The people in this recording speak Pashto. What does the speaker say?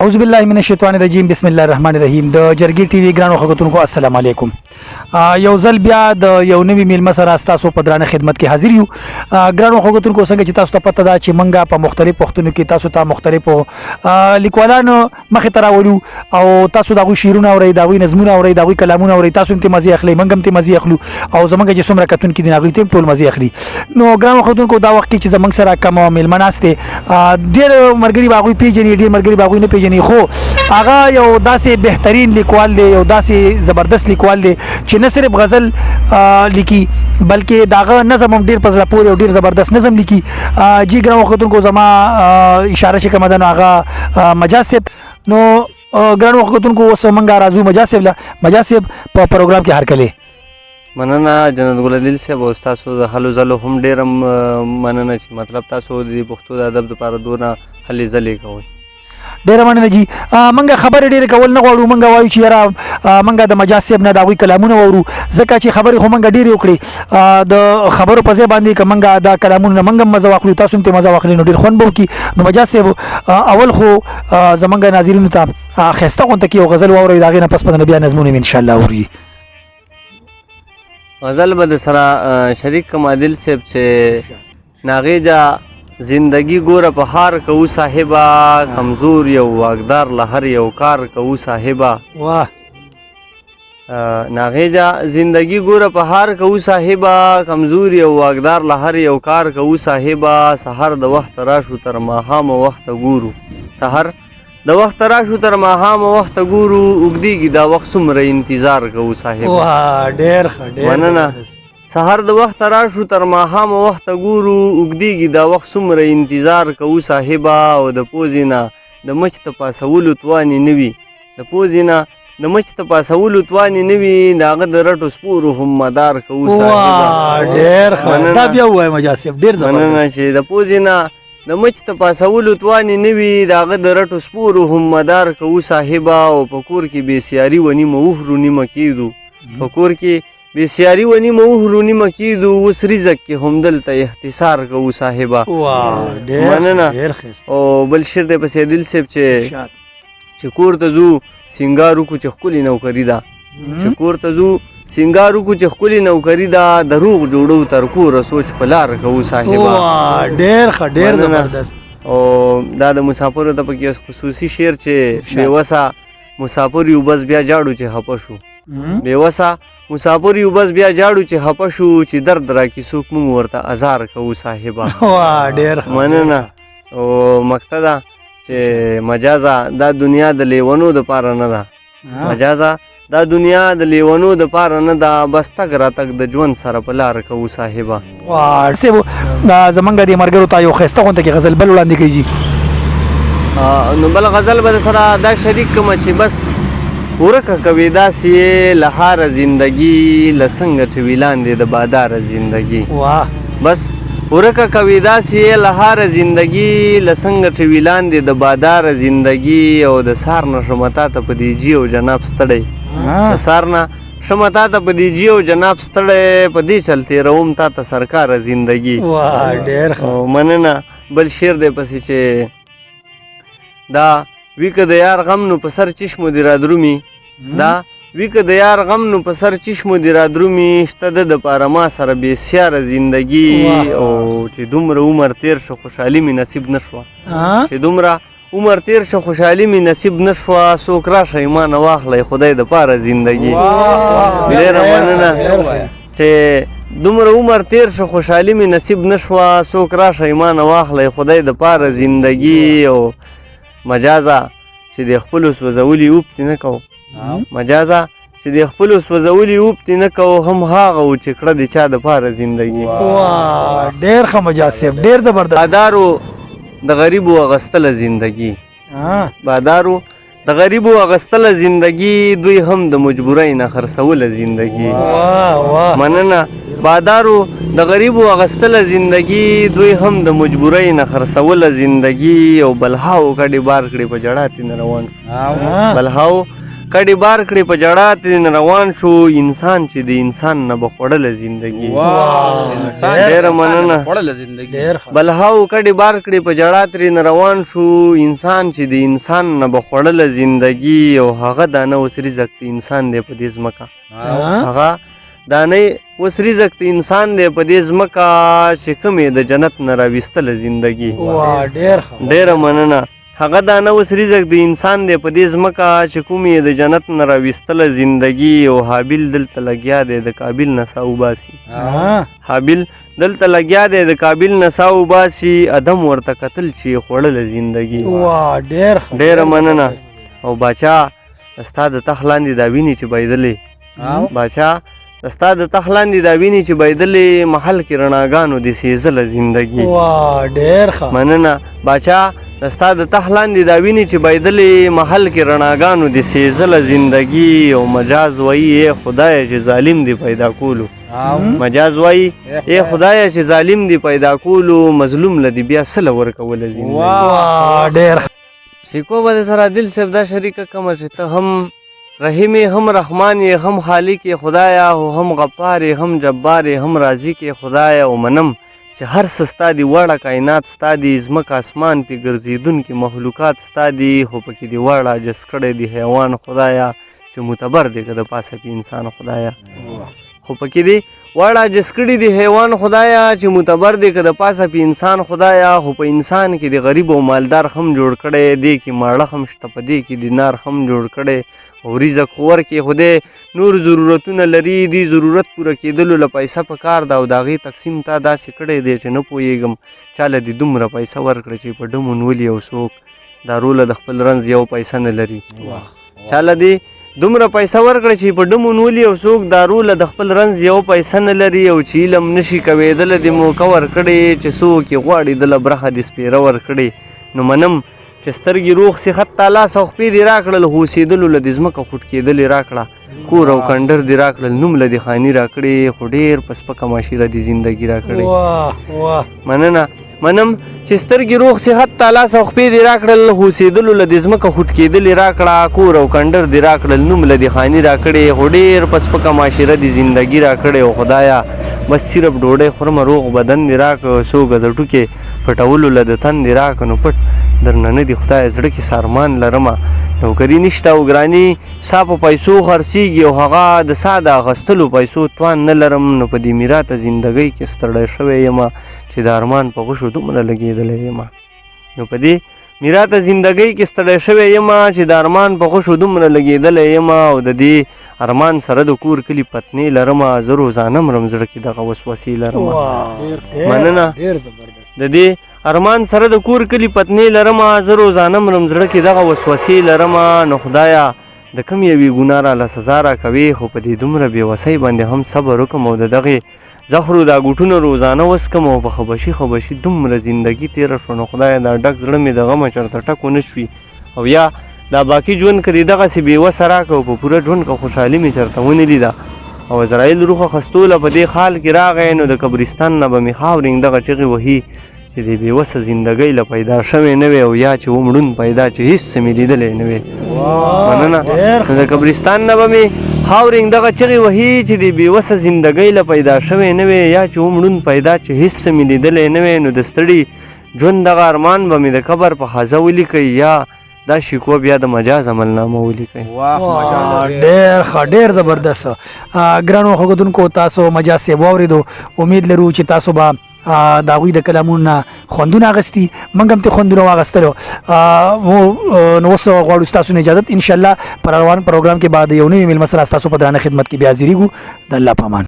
औज़ुबिल्लाहि मिनश्शैतानिर्रजीम बिस्मिल्लाहिर्रहमानिर्रहीम द जर्गी टीवी ګرانو خلکو السلام علیکم یو ځل بیا د یو نوی میلمه سره تاسو په درانه خدمت کې حاضر یو ګرانو خلکو څنګه چې تاسو ته پته ده چې منګه په مختلف وختونو کې تاسو ته مختلفو لیکوالانو مخې ته راولو او تاسو دغه شعرونه اورئ دغه نظمونه اورئ دغه کلامونه اورئ تاسو هم مزي اخلي منګه هم مزي اخلو او زمونږ چې څومره کتون کې دغه ټیم ټول مزي اخلي نو ګرانو خلکو دا وخت کې چې زمونږ سره کوم میلمه ناشته ډېر مرګري باغوي پیژنې ډېر مرګري باغوي نه پیژنې خو هغه یو داسې بهترین لیکوال دی یو داسې زبردست لیکوال دی چې نه صرف غزل لیکي بلکې داغه نظم هم ډیر پزړه پورې او ډیر زبردست نظم لیکي جی ګرام وختونکو زما اشاره شي کوم ده نو هغه مجاز صاحب نو ګرام وختونکو اوس منګه راځو مجاز صاحب په پروګرام کې هر کله مننه جنت ګل دل صاحب او تاسو د حلو زلو هم ډیر مننه چې مطلب تاسو د پښتو د ادب لپاره دونه هلې ځلې کوئ ډیره مننه جی منګه خبرې ډیره کول نه غواړو منګه وایو چې یاره منګه د مجاز صاحب نه د هغوی کلامونه واورو ځکه چې خبرې خو منګه ډیرې وکړې د خبرو په ځای باندې که منګه دا کلامونه نه منګه هم مزه واخلو تاسو هم ترې مزه واخلئ نو ډېر خوند به وکړي نو مجاز صاحب اول خو زمونږ ناظرینو ته ښایسته غونته کې یو غزل واورئ د هغې نه پس په بیا نظمونه مې انشاءالله اوري غزل به د سره شریک کم عادل صاحب چې ناغیجا زندگی ګوره په هار کوو صاحبا کمزور یو واګدار له هر یو کار کوو صاحبا واه ناغیجا زندگی ګوره په هار کوو صاحبا کمزور یو واګدار له هر یو کار کوو صاحبا سحر د وخت راشو تر ماښام وخت ګورو سحر د وخت راشو تر ماښام وخت ګورو اوږدیږي دا وخت څومره انتظار کوو صاحبا واه ډېر ښه مننه سحر د وخت راشو تر ماښام وخت ګورو اوږدیږي دا وخت څومره انتظار کوو صاحبا او د پوزې نه د مچ ته پاسولو توانې نه وي د پوزې نه د مچ ته پاسولو توانې نه وي د هغه د رټو سپورو هم مدار کوو صاحبا ډېر ښه دا بیا ووایه مجاز صاحب ډېر زبردست مننه چې د پوزې نه د مچ ته پاسولو توانې نه وي د هغه د رټو سپورو هم مدار کوو صاحبا او په کور کې بېسیاري و نیمه وهرو نیمه کېږدو په کور کې بسیاری و نیمه وهرو نیمه کېږدو اوس رزق کې هم دلته اختصار کوو صاحبا مننه او بل شعر دی پسې عادل صاحب چې کور ته ځو سینګار وکړو چې ښکلې نوکري ده چې کور ته ځو سینګار وکړو چې ښکلې نوکري ده د روغ جوړو تر کوره سوچ په لار کوو صاحبا ډېر ښه ډېر زبردست او دا د مسافرو ته پکې خصوصي شعر چې بېوسه مسافر یو بس بیا جاړو چې خفه شو بېوسه مسافر یو بس بیا جاړو چې خفه شو چې درد راکړي څوک موږ ورته ازار کوو صاحبا ډېر مننه او مقته ده چې مجازه دا دنیا د لیونو دپاره نه ده مجازه دا دنیا د لیونو دپاره نه ده بس تګ راتګ د ژوند سره په لار کوو صاحبا زمونږ دې ملګرو ته یو ښایسته غونته کې غزل بل وړاندې کوي جي نو بل غزل به سره دا شریک کړم چې بس ورکه کوي داسې له هاره زندګي له څنګه چې وي لاندې د باداره زندګي واه بس ورکه کوي داسې له هاره زندګي له څنګه چې وي لاندې د باداره زندګي او د سهار نه شمه تا ته په دې جي او جناب ستړی د سهار نه شمه تا ته په دې جي او جناب ستړی په دې چل تېروم تا ته سرکاره زندګي واه ډېر ښه مننه بل شعر دی پسې چې دا ویکه د یار غم نو په سر چشمو دې رادرومي دا ویکه د یار غم نو په سر چشمو دې رادرومي شته ده دپاره ما سره بېسیاره زندګي او چې دومره عمر تېر شو خوشحالي مې نصیب نه شوه چې دومره عمر تېر شو خوشحالي مې نصیب نه شوه څوک راشئ ما نه واخلی خدای دپاره زندګي ډېره مننه چې دومره عمر تېر شو خوشحالي مې نصیب نه شوه څوک راشئ ما نه واخلی خدای دپاره زندګي او مجازه چې د خپلو سوځولي اوبتې نه کوو مجازه چې د خپلو سوځولي اوبتې نه کوو هم هغه و چې کړه د چا دپاره زندګي ډېر ښه مجاز صاحب ډېر زبردست بادارو د غریبو اغستله زندګي بادارو د غریبو اغستله زندګي دوی هم د مجبورۍ نه خرڅوله زندګي مننه بادارو د غریبو اغستله زندګي دوی هم د مجبورۍ نه خرڅوله زندګي او بلهاو کډې بار کړې په جړا تې نه روان بلهاو کډې بار کړې په جړا ترې روان شو انسان چې د انسان نه به خوړله زندګي ډېره مننه بلهاو کډې بار کړې په جړا ترې روان شو انسان چې د انسان نه به خوړله زندګي او هغه دانه اوس رزق د انسان دی په دې ځمکه هغه دانه اوس رزق د انسان دی په دې ځمکه چې کوم یې د جنت نه راویستله زندګي ډېره مننه هغه دانه اوس رزق د انسان دی په دې ځمکه چې کوم یې د جنت نه راویستله زندګي او حابیل دلته لګیا دی د کابل نه سا وباسي حابیل دلته لګیا دی د کابل نه سا وباسي ادم ورته کتل چې خوړله زندګي ډېره مننه او باچا ستا د تخ لاندې دا وینې چې بهېدلې باچا ستا د تخ لاندې دا وینې چې بهېدلې محل کې رڼاګانو دې سېزله زندګي مننه باچا ستا د تخ لاندې دا وینې چې بهېدلې محل کې رڼاګانو دې سېزله زندګي او مجاز وایي ای خدایه چې ظالم دې پیدا کولو مجاز وایي ای خدایه چې ظالم دې پیدا کولو مظلوم له دې بیا څه له ورکوله زندګي شیکو به د سره دل صاحب دا شریکه کومه چې ته هم رحیم هم رحمان یې هم خالق یې خدایا او هم غفار یې هم جبار یې هم رازق یې خدایا او منم چې هر څه ستا دي وړه کائنات ستا دي ځمکه اسمان پې ګرځېدونکي مخلوقات ستا دي خو پکې دې وړ عاجز کړی دی حیوان خدایا چې معتبر دی که د پاسه پې انسان خدایا خو پکې دې وړ عاجز کړي دی حیوان خدایا چې معتبر دی که د پاسه پې انسان خدایا خو په انسان کې د غریب او مالدار هم جوړ کړی دی کې ماړه هم شته په دې کې دینار هم جوړ کړی او رزق خور کې خدای نور ضرورتونه لري دي ضرورت پوره کېدلو له پیسه په کار ده او د هغې تقسیم تا داسې کړی دی چې نه پوهېږم چاله دې دومره پیسه ورکړه چې په ډمون ولي او څوک دا روله د خپل رنځ یو پیسه نه لري چاله دې دومره پیسه ورکړه چې په ډمون ولي او څوک دا روله د خپل رنځ یو پیسه نه لري او چې علم نشي کوېدله دې موقع ورکړې چې څوک یې غواړي دله برخه دې سپېره ورکړې نو منم چې سترګې روغ صحت تا لاس او خپې دې راکړل هوسېدلو له دې ځمکه خوټ کېدلې راکړه کور او کنډر دې راکړل نوم له دې خاني راکړې خو ډېر په سپکه معاشره دې زندګي راکړې مننه منم چې سترګې روغ صحت تا لاس او خپې دې راکړل هوسېدلو له دې ځمکه خوټ کېدلې راکړه کور او کنډر دې راکړل نوم له دې خاني راکړې خو ډېر په سپکه معاشره دې زندګي راکړې او خدایا بس صرف ډوډۍ خورمه روغ بدن دې راکړه څو ګزه ټوکې پټولو له د تن دې راکړه نو پټ درنه نه دي خدای زړه کې سارمان لرمه نوکري نشته او ګراني سا په پیسو خرڅېږي او هغه د سا د اخیستلو پیسو توان نه لرم نو په دې میراته زندګۍ کې ستړی شوی یم چې د ارمان په غوښو دومره لګېدلی یم نو په دې میراته زندګۍ کې ستړی شوی یم چې د ارمان په غوښو دومره لګېدلی یم او د دې ارمان سره د کور کلي پتنې لرمه زه روزانه مرم زړه کې دغه وسوسې لرمه مننه د دې ارمان سره د کور کلي پتنې لرمه زه روزانه مرم زړه کې دغه وسوسې لرمه نو خدایا د کوم یوې ګناه راله سزا راکوې خو په دې دومره بېوسۍ باندې هم صبر وکړم او د دغې زخرو دا ګوټونه روزانه وڅکم او په خبشي خبشي دومره زندګي تېره شوه نو خدایه دا ډک زړه مې د غمه چېرته ټک ونه شوي او یا دا باقي ژوند که دې دغسې بېوسه راکړه او په پوره ژوند که خوشحالي مې چېرته ونه لیده او عزرایل روح اخیستوله په دې حال کې راغی نو د قبرستان نه به مې خاورینګ دغه چغې وهي چې د بېوسه زندګۍ له پیدا شوی نه وی او یا چې ومړون پیدا چې هېڅ څه مې لیدلی نه وی مننه نو د قبرستان نه به مې خاورینګ دغه چغې وهي چې د بېوسه زندګۍ له پیدا شوی نه وی یا چې ومړون پیدا چې هېڅ څه مې لیدلی نه وی نو د ستړي ژوند دغه ارمان به مې د قبر په خازه ولیکئ یا دا شکوه بیا د مجاز عملنامه ولیکئ ډېر ښه ډېر زبردست ګرانو ښوونکو تاسو مجاز صاحب واورېدو امید لرو چې تاسو به د هغوی د کلامونو نه خوندونه اخیستي موږ هم ترې خوندونه واخیستلو نو اوس غواړو ستاسو نه اجازت انشاءالله پر روان پروګرام کې بعد یو نوي مېلمه سره ستاسو په درانه خدمت کې بیا حاضرېږو د الله په امان